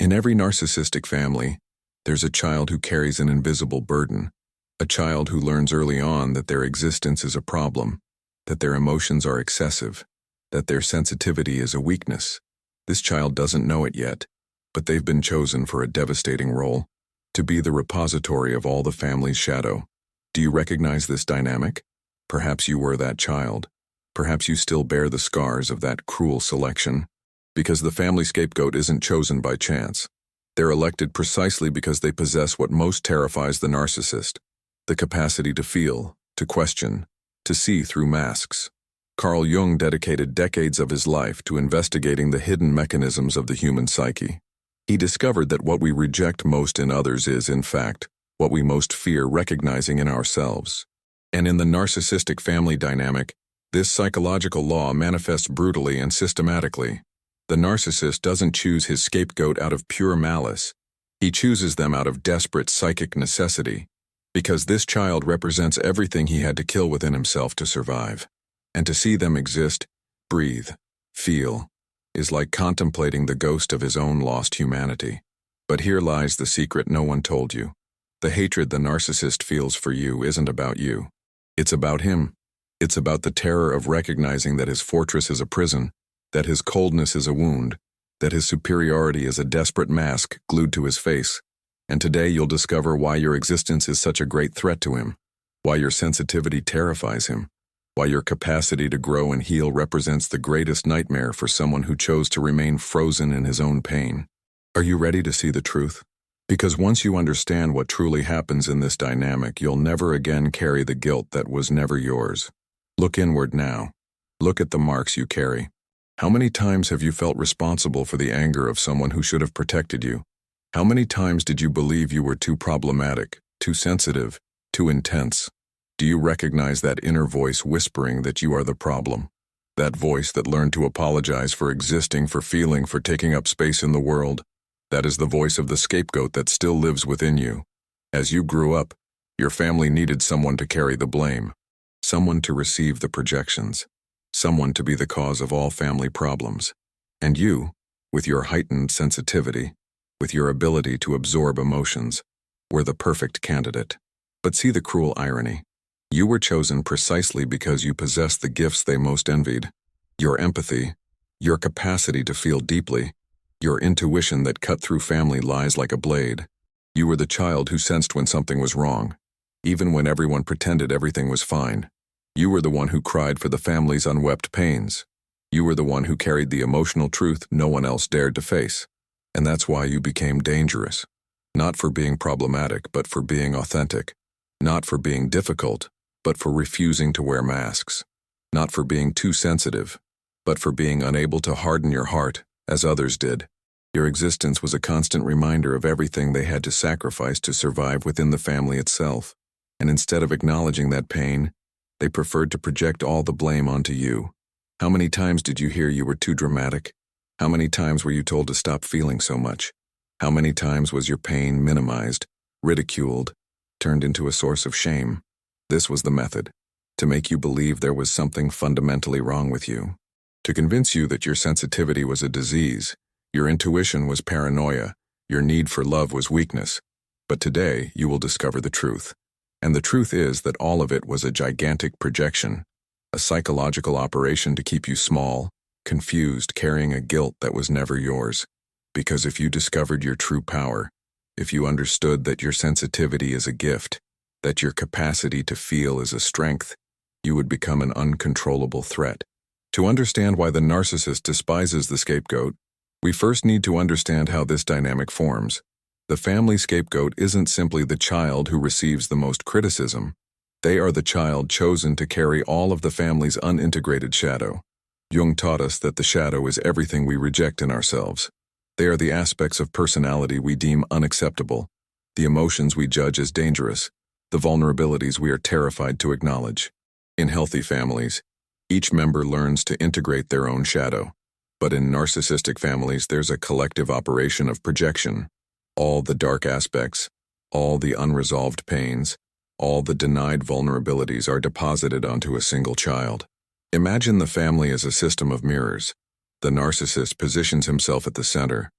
In every narcissistic family, there's a child who carries an invisible burden, a child who learns early on that their existence is a problem, that their emotions are excessive, that their sensitivity is a weakness. This child doesn't know it yet, but they've been chosen for a devastating role, to be the repository of all the family's shadow. Do you recognize this dynamic? Perhaps you were that child. Perhaps you still bear the scars of that cruel selection. Because the family scapegoat isn't chosen by chance. They're elected precisely because they possess what most terrifies the narcissist: the capacity to feel, to question, to see through masks. Carl Jung dedicated decades of his life to investigating the hidden mechanisms of the human psyche. He discovered that what we reject most in others is, in fact, what we most fear recognizing in ourselves. And in the narcissistic family dynamic, this psychological law manifests brutally and systematically. The narcissist doesn't choose his scapegoat out of pure malice. He chooses them out of desperate psychic necessity, because this child represents everything he had to kill within himself to survive. And to see them exist, breathe, feel, is like contemplating the ghost of his own lost humanity. But here lies the secret no one told you. The hatred the narcissist feels for you isn't about you. It's about him. It's about the terror of recognizing that his fortress is a prison, that his coldness is a wound, that his superiority is a desperate mask glued to his face. And today you'll discover why your existence is such a great threat to him, why your sensitivity terrifies him, why your capacity to grow and heal represents the greatest nightmare for someone who chose to remain frozen in his own pain. Are you ready to see the truth? Because once you understand what truly happens in this dynamic, you'll never again carry the guilt that was never yours. Look inward now. Look at the marks you carry. How many times have you felt responsible for the anger of someone who should have protected you? How many times did you believe you were too problematic, too sensitive, too intense? Do you recognize that inner voice whispering that you are the problem? That voice that learned to apologize for existing, for feeling, for taking up space in the world? That is the voice of the scapegoat that still lives within you. As you grew up, your family needed someone to carry the blame, someone to receive the projections, someone to be the cause of all family problems. And you, with your heightened sensitivity, with your ability to absorb emotions, were the perfect candidate. But see the cruel irony. You were chosen precisely because you possessed the gifts they most envied: your empathy, your capacity to feel deeply, your intuition that cut through family lies like a blade. You were the child who sensed when something was wrong, even when everyone pretended everything was fine. You were the one who cried for the family's unwept pains. You were the one who carried the emotional truth no one else dared to face. And that's why you became dangerous. Not for being problematic, but for being authentic. Not for being difficult, but for refusing to wear masks. Not for being too sensitive, but for being unable to harden your heart, as others did. Your existence was a constant reminder of everything they had to sacrifice to survive within the family itself. And instead of acknowledging that pain, they preferred to project all the blame onto you. How many times did you hear you were too dramatic? How many times were you told to stop feeling so much? How many times was your pain minimized, ridiculed, turned into a source of shame? This was the method, to make you believe there was something fundamentally wrong with you. To convince you that your sensitivity was a disease, your intuition was paranoia, your need for love was weakness. But today, you will discover the truth. And the truth is that all of it was a gigantic projection, a psychological operation to keep you small, confused, carrying a guilt that was never yours. Because if you discovered your true power, if you understood that your sensitivity is a gift, that your capacity to feel is a strength, you would become an uncontrollable threat. To understand why the narcissist despises the scapegoat, we first need to understand how this dynamic forms. The family scapegoat isn't simply the child who receives the most criticism. They are the child chosen to carry all of the family's unintegrated shadow. Jung taught us that the shadow is everything we reject in ourselves. They are the aspects of personality we deem unacceptable, the emotions we judge as dangerous, the vulnerabilities we are terrified to acknowledge. In healthy families, each member learns to integrate their own shadow. But in narcissistic families, there's a collective operation of projection. All the dark aspects, all the unresolved pains, all the denied vulnerabilities are deposited onto a single child. Imagine the family as a system of mirrors. The narcissist positions himself at the center,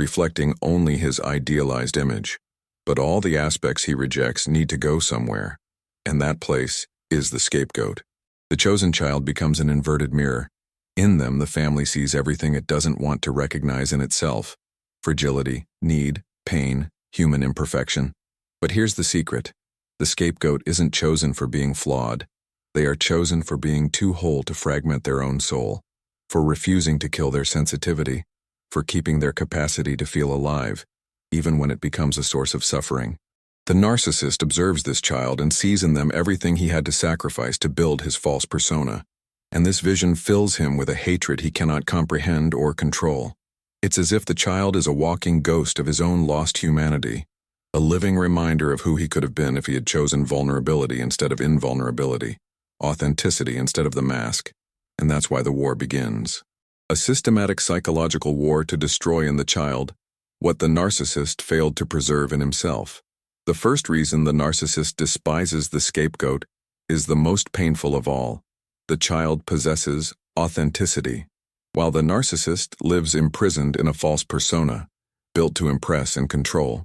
reflecting only his idealized image. But all the aspects he rejects need to go somewhere, and that place is the scapegoat. The chosen child becomes an inverted mirror. In them, the family sees everything it doesn't want to recognize in itself: fragility, need, pain, human imperfection. But here's the secret. The scapegoat isn't chosen for being flawed. They are chosen for being too whole to fragment their own soul, for refusing to kill their sensitivity, for keeping their capacity to feel alive, even when it becomes a source of suffering. The narcissist observes this child and sees in them everything he had to sacrifice to build his false persona. And this vision fills him with a hatred he cannot comprehend or control. It's as if the child is a walking ghost of his own lost humanity, a living reminder of who he could have been if he had chosen vulnerability instead of invulnerability, authenticity instead of the mask. And that's why the war begins. A systematic psychological war to destroy in the child what the narcissist failed to preserve in himself. The first reason the narcissist despises the scapegoat is the most painful of all. The child possesses authenticity, while the narcissist lives imprisoned in a false persona, built to impress and control.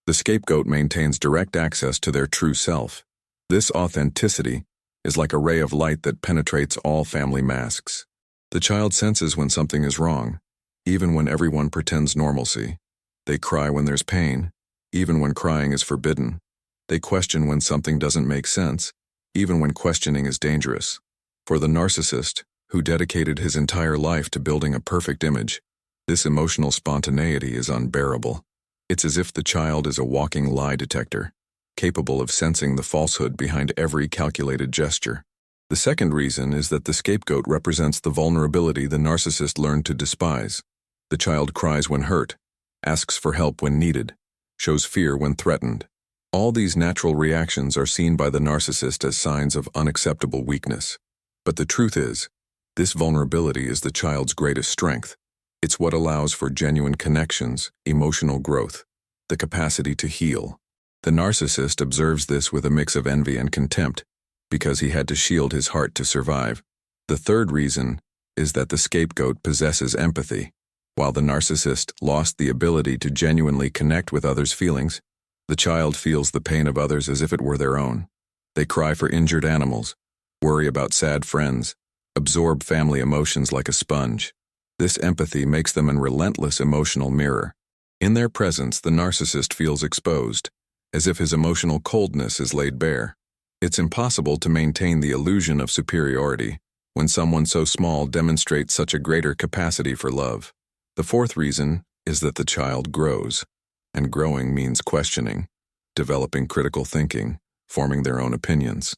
The scapegoat maintains direct access to their true self. This authenticity is like a ray of light that penetrates all family masks. The child senses when something is wrong, even when everyone pretends normalcy. They cry when there's pain, even when crying is forbidden. They question when something doesn't make sense, even when questioning is dangerous. For the narcissist, who dedicated his entire life to building a perfect image, this emotional spontaneity is unbearable. It's as if the child is a walking lie detector, capable of sensing the falsehood behind every calculated gesture. The second reason is that the scapegoat represents the vulnerability the narcissist learned to despise. The child cries when hurt, asks for help when needed, shows fear when threatened. All these natural reactions are seen by the narcissist as signs of unacceptable weakness. But the truth is, this vulnerability is the child's greatest strength. It's what allows for genuine connections, emotional growth, the capacity to heal. The narcissist observes this with a mix of envy and contempt, because he had to shield his heart to survive. The third reason is that the scapegoat possesses empathy. While the narcissist lost the ability to genuinely connect with others' feelings, the child feels the pain of others as if it were their own. They cry for injured animals, worry about sad friends, absorb family emotions like a sponge. This empathy makes them a relentless emotional mirror. In their presence, the narcissist feels exposed, as if his emotional coldness is laid bare. It's impossible to maintain the illusion of superiority when someone so small demonstrates such a greater capacity for love. The fourth reason is that the child grows, and growing means questioning, developing critical thinking, forming their own opinions.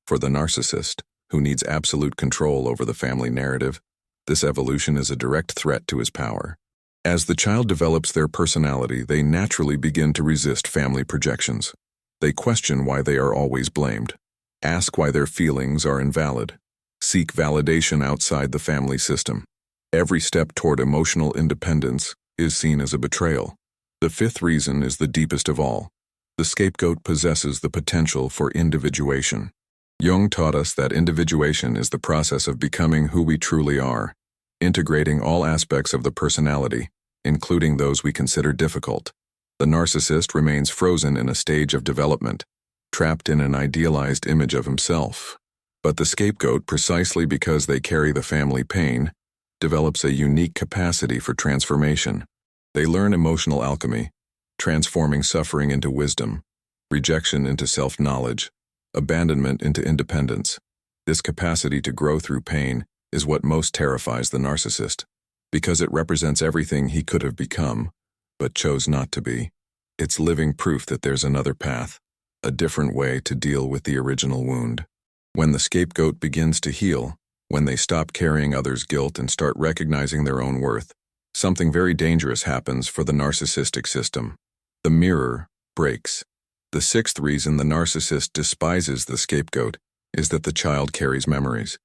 For the narcissist, who needs absolute control over the family narrative, this evolution is a direct threat to his power. As the child develops their personality, they naturally begin to resist family projections. They question why they are always blamed, ask why their feelings are invalid, seek validation outside the family system. Every step toward emotional independence is seen as a betrayal. The fifth reason is the deepest of all. The scapegoat possesses the potential for individuation. Jung taught us that individuation is the process of becoming who we truly are, integrating all aspects of the personality, including those we consider difficult. The narcissist remains frozen in a stage of development, trapped in an idealized image of himself. But the scapegoat, precisely because they carry the family pain, develops a unique capacity for transformation. They learn emotional alchemy, transforming suffering into wisdom, rejection into self-knowledge, abandonment into independence. This capacity to grow through pain is what most terrifies the narcissist, because it represents everything he could have become, but chose not to be. It's living proof that there's another path, a different way to deal with the original wound. When the scapegoat begins to heal, when they stop carrying others' guilt and start recognizing their own worth, something very dangerous happens for the narcissistic system. The mirror breaks. The sixth reason the narcissist despises the scapegoat is that the child carries memories.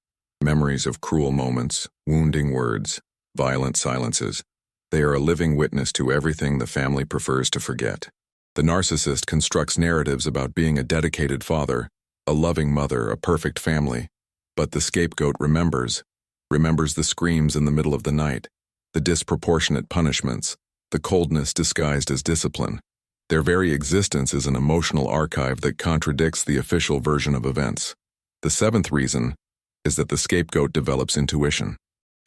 Memories of cruel moments, wounding words, violent silences. They are a living witness to everything the family prefers to forget. The narcissist constructs narratives about being a dedicated father, a loving mother, a perfect family. But the scapegoat remembers the screams in the middle of the night, the disproportionate punishments, the coldness disguised as discipline. Their very existence is an emotional archive that contradicts the official version of events. The seventh reason is that the scapegoat develops intuition.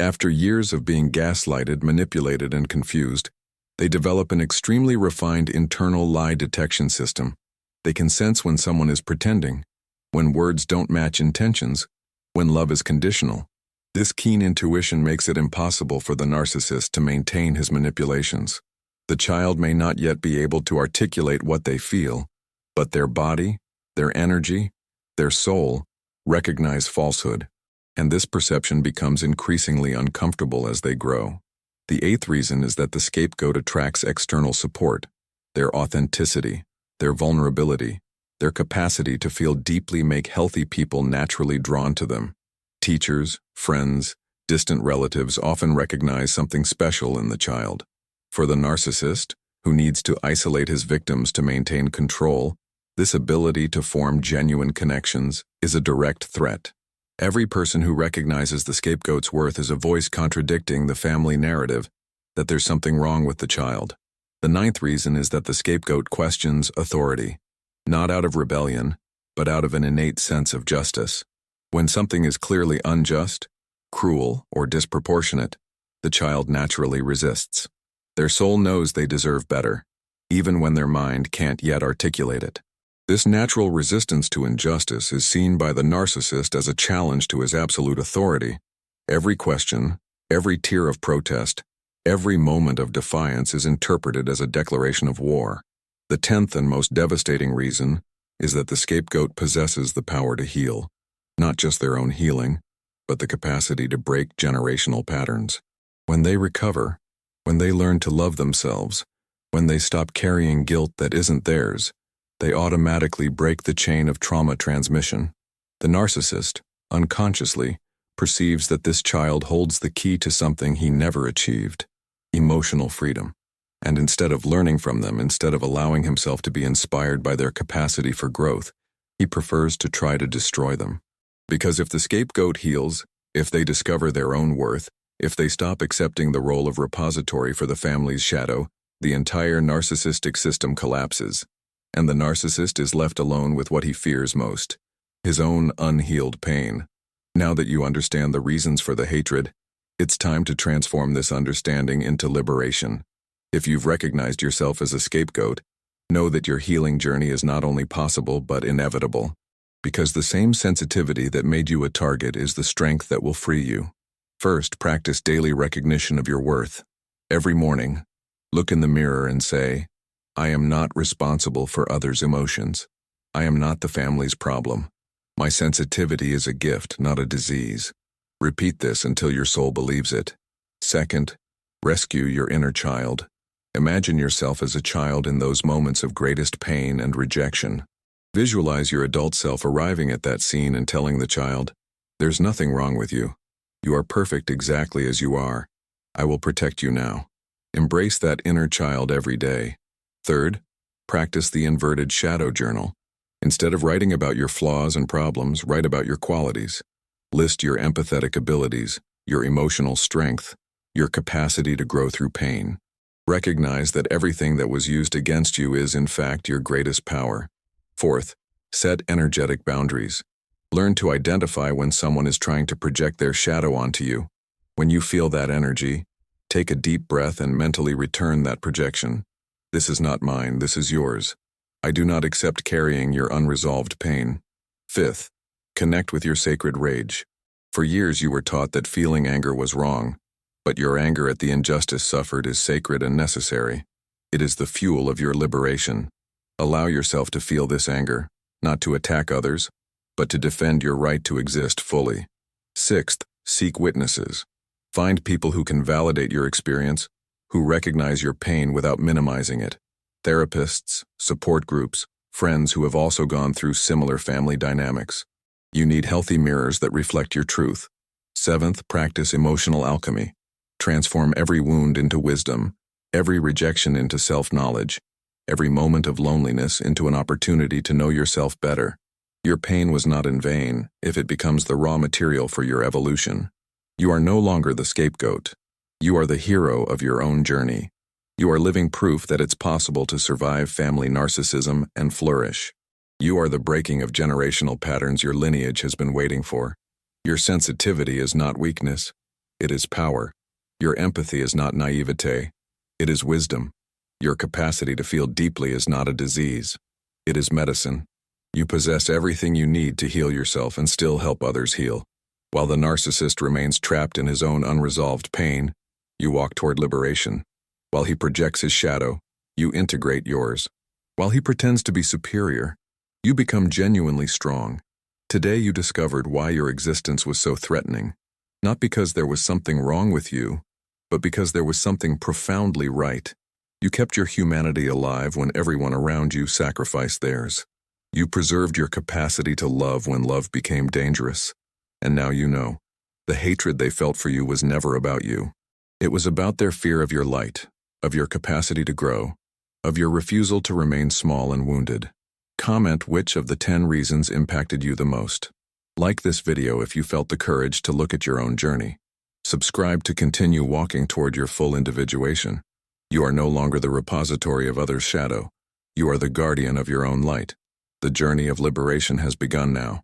After years of being gaslighted, manipulated, and confused, they develop an extremely refined internal lie detection system. They can sense when someone is pretending, when words don't match intentions, when love is conditional. This keen intuition makes it impossible for the narcissist to maintain his manipulations. The child may not yet be able to articulate what they feel, but their body, their energy, their soul recognize falsehood, and this perception becomes increasingly uncomfortable as they grow. The eighth reason is that the scapegoat attracts external support. Their authenticity, their vulnerability, their capacity to feel deeply make healthy people naturally drawn to them. Teachers, friends, distant relatives often recognize something special in the child. For the narcissist, who needs to isolate his victims to maintain control, this ability to form genuine connections is a direct threat. Every person who recognizes the scapegoat's worth is a voice contradicting the family narrative that there's something wrong with the child. The ninth reason is that the scapegoat questions authority, not out of rebellion, but out of an innate sense of justice. When something is clearly unjust, cruel, or disproportionate, the child naturally resists. Their soul knows they deserve better, even when their mind can't yet articulate it. This natural resistance to injustice is seen by the narcissist as a challenge to his absolute authority. Every question, every tear of protest, every moment of defiance is interpreted as a declaration of war. The 10th and most devastating reason is that the scapegoat possesses the power to heal, not just their own healing, but the capacity to break generational patterns. When they recover, when they learn to love themselves, when they stop carrying guilt that isn't theirs, they automatically break the chain of trauma transmission. The narcissist, unconsciously, perceives that this child holds the key to something he never achieved, emotional freedom. And instead of learning from them, instead of allowing himself to be inspired by their capacity for growth, he prefers to try to destroy them. Because if the scapegoat heals, if they discover their own worth, if they stop accepting the role of repository for the family's shadow, the entire narcissistic system collapses, and the narcissist is left alone with what he fears most, his own unhealed pain. Now that you understand the reasons for the hatred, it's time to transform this understanding into liberation. If you've recognized yourself as a scapegoat, know that your healing journey is not only possible but inevitable, because the same sensitivity that made you a target is the strength that will free you. First, practice daily recognition of your worth. Every morning, look in the mirror and say, I am not responsible for others' emotions. I am not the family's problem. My sensitivity is a gift, not a disease. Repeat this until your soul believes it. Second, rescue your inner child. Imagine yourself as a child in those moments of greatest pain and rejection. Visualize your adult self arriving at that scene and telling the child, there's nothing wrong with you. You are perfect exactly as you are. I will protect you now. Embrace that inner child every day. Third, practice the inverted shadow journal. Instead of writing about your flaws and problems, write about your qualities. List your empathetic abilities, your emotional strength, your capacity to grow through pain. Recognize that everything that was used against you is, in fact, your greatest power. Fourth, set energetic boundaries. Learn to identify when someone is trying to project their shadow onto you. When you feel that energy, take a deep breath and mentally return that projection. This is not mine, this is yours. I do not accept carrying your unresolved pain. Fifth, connect with your sacred rage. For years you were taught that feeling anger was wrong, but your anger at the injustice suffered is sacred and necessary. It is the fuel of your liberation. Allow yourself to feel this anger, not to attack others, but to defend your right to exist fully. Sixth, seek witnesses. Find people who can validate your experience, who recognize your pain without minimizing it. Therapists, support groups, friends who have also gone through similar family dynamics. You need healthy mirrors that reflect your truth. Seventh, practice emotional alchemy. Transform every wound into wisdom, every rejection into self-knowledge, every moment of loneliness into an opportunity to know yourself better. Your pain was not in vain if it becomes the raw material for your evolution. You are no longer the scapegoat. You are the hero of your own journey. You are living proof that it's possible to survive family narcissism and flourish. You are the breaking of generational patterns your lineage has been waiting for. Your sensitivity is not weakness, it is power. Your empathy is not naivete, it is wisdom. Your capacity to feel deeply is not a disease, it is medicine. You possess everything you need to heal yourself and still help others heal. While the narcissist remains trapped in his own unresolved pain, you walk toward liberation. While he projects his shadow, you integrate yours. While he pretends to be superior, you become genuinely strong. Today you discovered why your existence was so threatening. Not because there was something wrong with you, but because there was something profoundly right. You kept your humanity alive when everyone around you sacrificed theirs. You preserved your capacity to love when love became dangerous. And now you know, the hatred they felt for you was never about you. It was about their fear of your light, of your capacity to grow, of your refusal to remain small and wounded. Comment which of the 10 reasons impacted you the most. Like this video if you felt the courage to look at your own journey. Subscribe to continue walking toward your full individuation. You are no longer the repository of others' shadow. You are the guardian of your own light. The journey of liberation has begun now.